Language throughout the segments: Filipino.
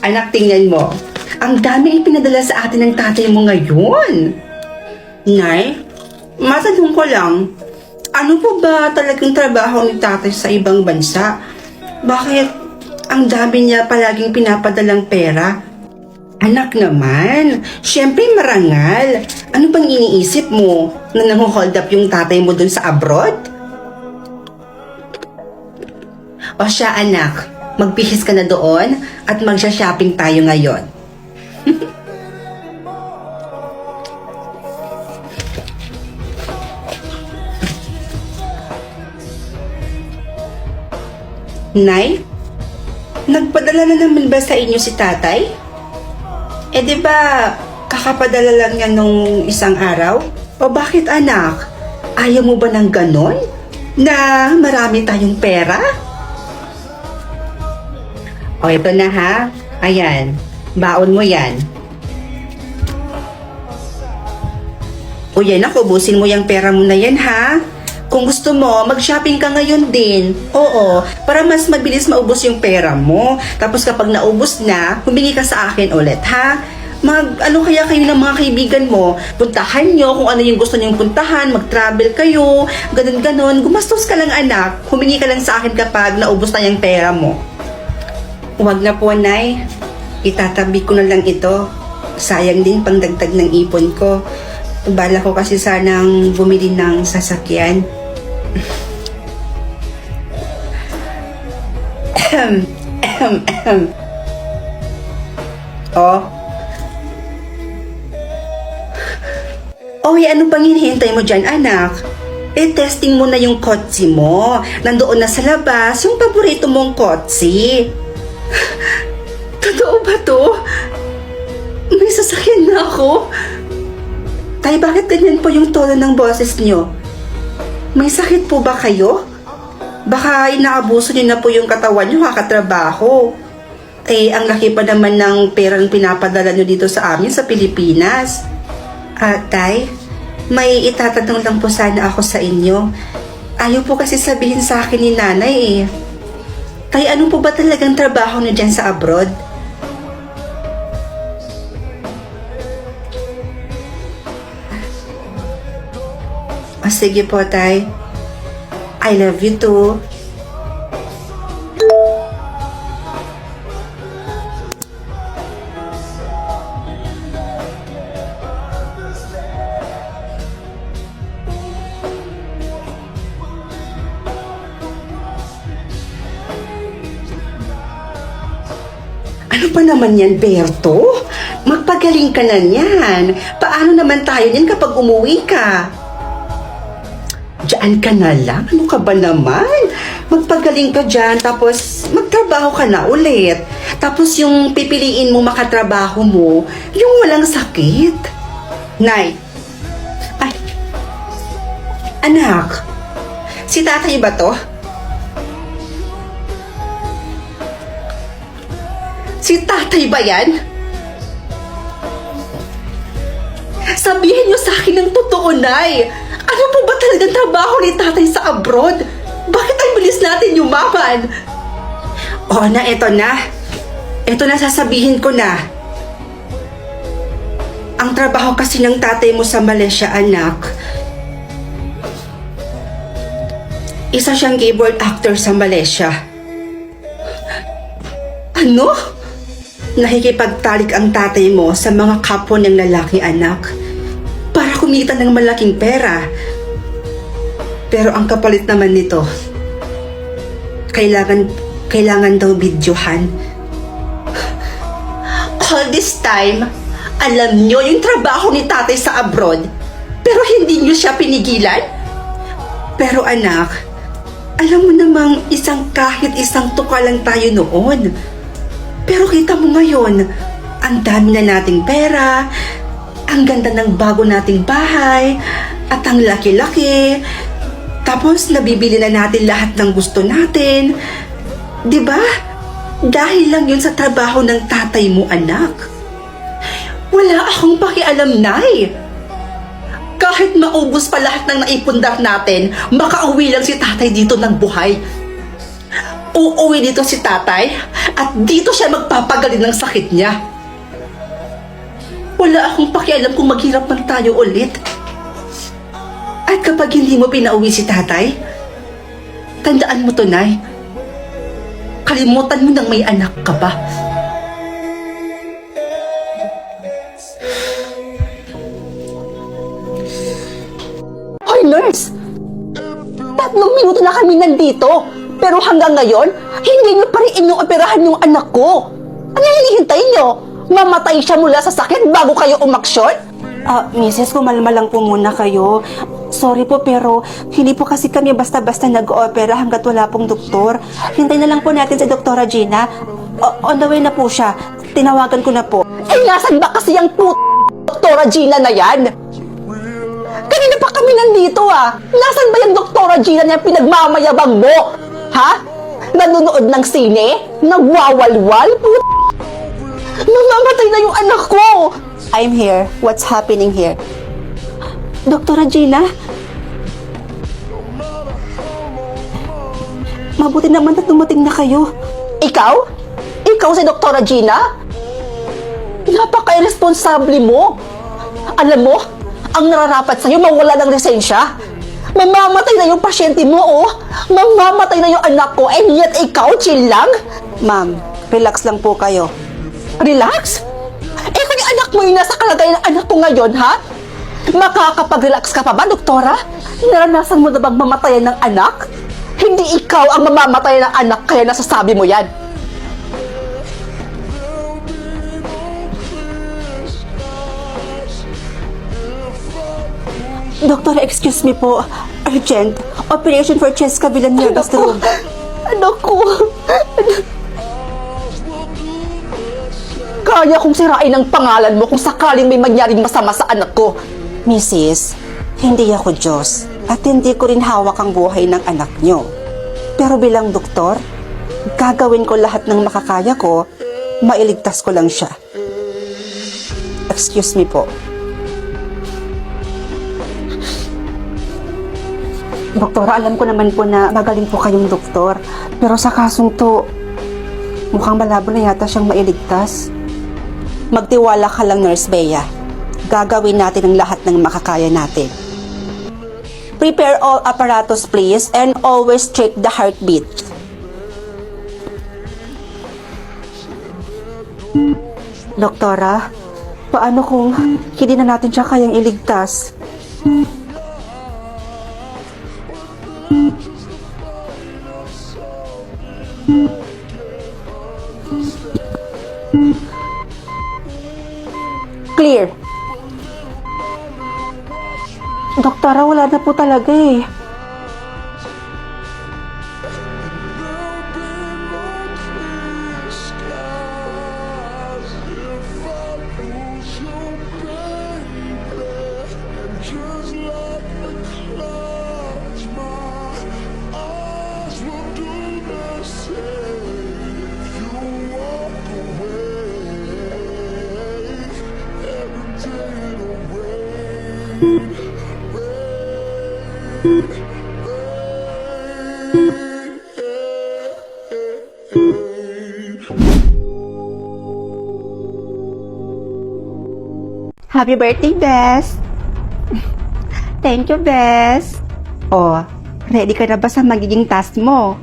Anak, tingnan mo. Ang dami ipinadala sa atin ng tatay mo ngayon. Nay, matanong ko lang, ano po ba talagang trabaho ni tatay sa ibang bansa? Bakit ang dami niya palaging pinapadalang pera? Anak naman, syempre marangal. Ano bang iniisip mo na nang-hold up yung tatay mo dun sa abroad? O siya anak, magbihis ka na doon at magsha-shopping tayo ngayon. Nay, nagpadala na naman ba sa inyo si tatay? Di ba kakapadala lang niya nung isang araw? O bakit anak? Ayaw mo ba ng ganon? Na marami tayong pera? O ito na ha. Ayan, baon mo yan. O yan ako, ubusin mo yung pera mo na yan ha. Kung gusto mo, mag-shopping ka ngayon din. Oo, para mas mabilis maubos yung pera mo. Tapos kapag naubos na, humingi ka sa akin ulit, ha? Ano kaya kayo ng mga kaibigan mo? Puntahan nyo kung ano yung gusto nyong puntahan, mag-travel kayo, ganun-ganon. Gumastos ka lang anak, humingi ka lang sa akin kapag naubos na yung pera mo. Huwag na po, Nay. Itatabi ko na lang ito. Sayang din pang dagdag ng ipon ko. Bala ko kasi sanang bumili ng sasakyan. Oh. Oy, ano pang hinihintay mo dyan, anak? Testing mo na yung kotse mo. Nandoon na sa labas yung paborito mong kotse. Totoo ba to? May sasakyan na ako? Tay, bakit ganyan po yung tono ng boses nyo? May sakit po ba kayo? Baka inaabuso niyo na po yung katawan nyo kakatrabaho. Ang laki pa naman ng perang pinapadala nyo dito sa amin sa Pilipinas. Tay, may itatanong lang po sana ako sa inyo. Ayaw po kasi sabihin sa akin ni nanay eh. Tay, ano po ba talagang trabaho nyo dyan sa abroad? Sige po, tay. I love you too. Ano pa naman yan, Berto? Magpagaling ka na yan. Paano naman tayo yan kapag umuwi ka? Diyan ka na lang? Ano ka ba naman? Magpagaling ka dyan, tapos magtrabaho ka na ulit. Tapos yung pipiliin mo makatrabaho mo, yung walang sakit. Nay, ay, anak, si tatay ba to? Si tatay ba yan? Sabihin niyo sa akin ng totoo, Nay. Ano po ba talagang trabaho ni tatay sa abroad? Bakit ang bilis natin yumaman? Oo na, eto na. Eto na, sasabihin ko na. Ang trabaho kasi ng tatay mo sa Malaysia, anak. Isa siyang keyboard actor sa Malaysia. Ano? Nakikipagtalik ang tatay mo sa mga kapwa ng lalaki, anak. Para kumita ng malaking pera. Pero ang kapalit naman nito, kailangan daw videohan. All this time, alam nyo yung trabaho ni tatay sa abroad, pero hindi nyo siya pinigilan? Pero anak, alam mo namang kahit isang tuka lang tayo noon. Pero kita mo ngayon, ang dami na nating pera, ang ganda ng bago nating bahay, at ang laki-laki. Tapos nabibili na natin lahat ng gusto natin. 'Di ba? Dahil lang yun sa trabaho ng tatay mo, anak. Wala akong pakialam, Nay. Kahit maubos pa lahat ng naipundar natin, makauwi lang si tatay dito ng buhay. Uuwi dito si tatay at dito siya magpapagaling ng sakit niya. Wala akong pakialam kung maghirap man tayo ulit. At kapag hindi mo pinauwi si tatay, tandaan mo to, Nay. Kalimutan mo nang may anak ka pa. Hoy, nurse! 3 minuto na kami nandito. Pero hanggang ngayon, hindi niyo pa rin inooperahan yung anak ko. Ano hinihintay niyo? Mamatay siya mula sa sakit bago kayo umaksyon? Mrs., kumalma lang po muna kayo. Sorry po, pero hindi po kasi kami basta-basta nag-oopera hanggat wala pong doktor. Hintay na lang po natin si Doktora Gina. On the way na po siya. Tinawagan ko na po. Eh, nasan ba kasi yung Doktora Gina na yan? Kanina pa kami nandito Nasan ba yung Doktora Gina na yung pinagmamayabang mo? Ha? Nanonood ng sine? Nagwawalwal? Mamamatay na yung anak ko! I'm here. What's happening here? Doktora Gina? Mabuti naman na dumating na kayo. Ikaw? Ikaw si Doktora Gina? Napaka-irresponsable mo. Alam mo, ang nararapat sa'yo mawala ng lisensya. Mamamatay na yung pasyente mo, Mamamatay na yung anak ko, and yet ikaw, chill lang? Ma'am, relax lang po kayo. Relax? Eh kung yung anak mo yung nasa kalagayan ng anak ko ngayon, ha? Makakapag-relax ka pa ba, doktora? Naranasan mo na bang mamatayan ng anak? Hindi ikaw ang mamamatay ng anak, kaya nasasabi mo yan. Doktora, excuse me po. Urgent. Operation for chest kabilang nervous stroke. Anak ko. Kaya kong sirain ang pangalan mo kung sakaling may mangyaring masama sa anak ko. Mrs., hindi ako Diyos at hindi ko rin hawak ang buhay ng anak nyo. Pero bilang doktor, gagawin ko lahat ng makakaya ko, mailigtas ko lang siya. Excuse me po. Doktora, alam ko naman po na magaling po kayong doktor. Pero sa kasong to, mukhang malabo na yata siyang mailigtas. Magtiwala ka lang, Nurse Bea. Gagawin natin ang lahat ng makakaya natin. Prepare all apparatus, please, and always check the heartbeat. Doktora, paano kung hindi na natin siya kayang iligtas? Clear. Doktora, wala na po talaga eh. Happy birthday, Bes! Thank you, Bes! Oh, ready ka na ba sa magiging task mo?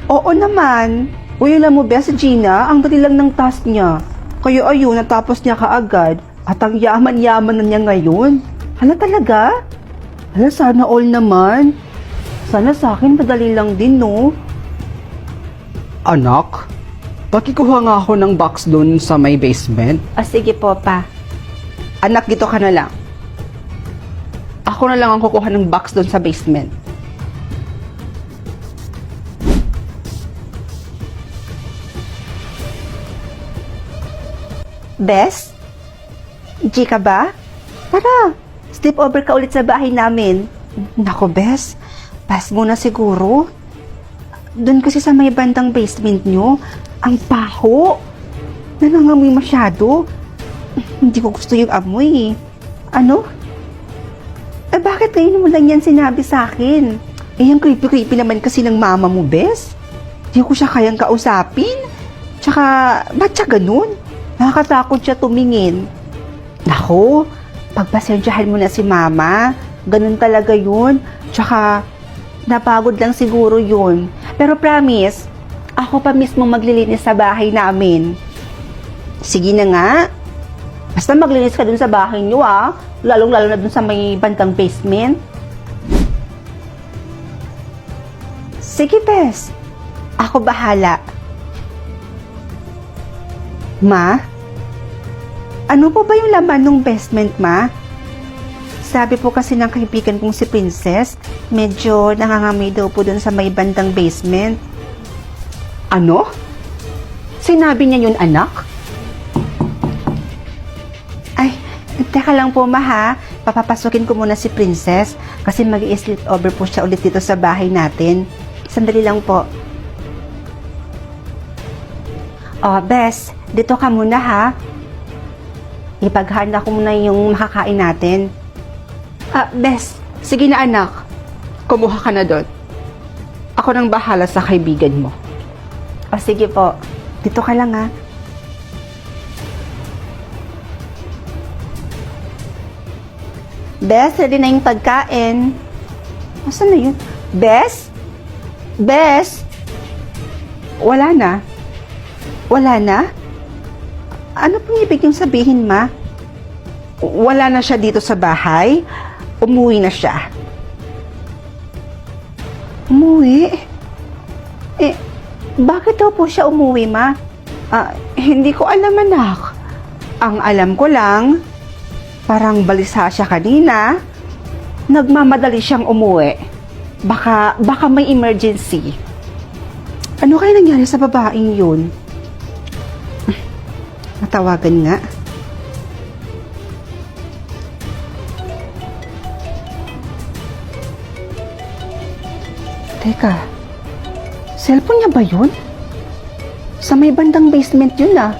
Oo naman! Uy, alam mo, Bes, Gina, ang dali lang ng task niya. Kaya ayun, natapos niya kaagad. At ang yaman-yaman na niya ngayon. Hala talaga? Hala, sana all naman. Sana sa akin madali lang din, no? Anak, pakikuha nga ako ng box doon sa may basement. Sige po, pa. Anak, dito ka na lang. Ako na lang ang kukuha ng box doon sa basement. Bes? G ka ba? Tara, sleep over ka ulit sa bahay namin. Nako, Bes. Pass mo na siguro. Doon kasi sa may bandang basement nyo, ang paho. Nangangamoy masyado. Hindi ko gusto yung amoy. Ano? Bakit ngayon mo lang yan sinabi sa akin? Ang creepy-creepy naman kasi ng mama mo, Bes. Di ko siya kayang kausapin. Tsaka, ba't siya ganun? Nakakatakot siya tumingin. Naku, pagpasensyahan mo na si mama. Ganun talaga yun. Tsaka, napagod lang siguro yun. Pero promise, ako pa mismo maglilinis sa bahay namin. Sige na nga. Basta maglinis ka dun sa bahay niyo ah. Lalong-lalo na dun sa may bandang basement. Sige, Bes. Ako bahala. Ma? Ano po ba yung laman ng basement, Ma? Sabi po kasi ng kaibigan kong si Princess, medyo nangangamoy daw po dun sa may bandang basement. Ano? Sinabi niya yun, anak? Ay, teka lang po, Ma, ha? Papapasukin ko muna si Princess kasi mag-i-sleep over po siya ulit dito sa bahay natin. Sandali lang po. Oh, Bes, dito ka muna, ha? Ipaghanda ko muna yung makakain natin. Bes, sige na anak. Kumuha ka na doon. Ako nang bahala sa kaibigan mo. O, sige po. Dito ka lang, ha? Bes, ready na yung pagkain. Asan na yun? Bes? Bes? Wala na. Wala na? Ano pong ibig yung sabihin, Ma? Wala na siya dito sa bahay. Umuwi na siya. Umuwi? Bakit daw po siya umuwi, Ma? Hindi ko alam, anak. Ang alam ko lang, parang balisa siya kanina. Nagmamadali siyang umuwi. Baka may emergency. Ano kaya nangyari sa babaeng yun? Natawagan nga. Teka, cellphone niya ba yun? Sa may bandang basement yun ah.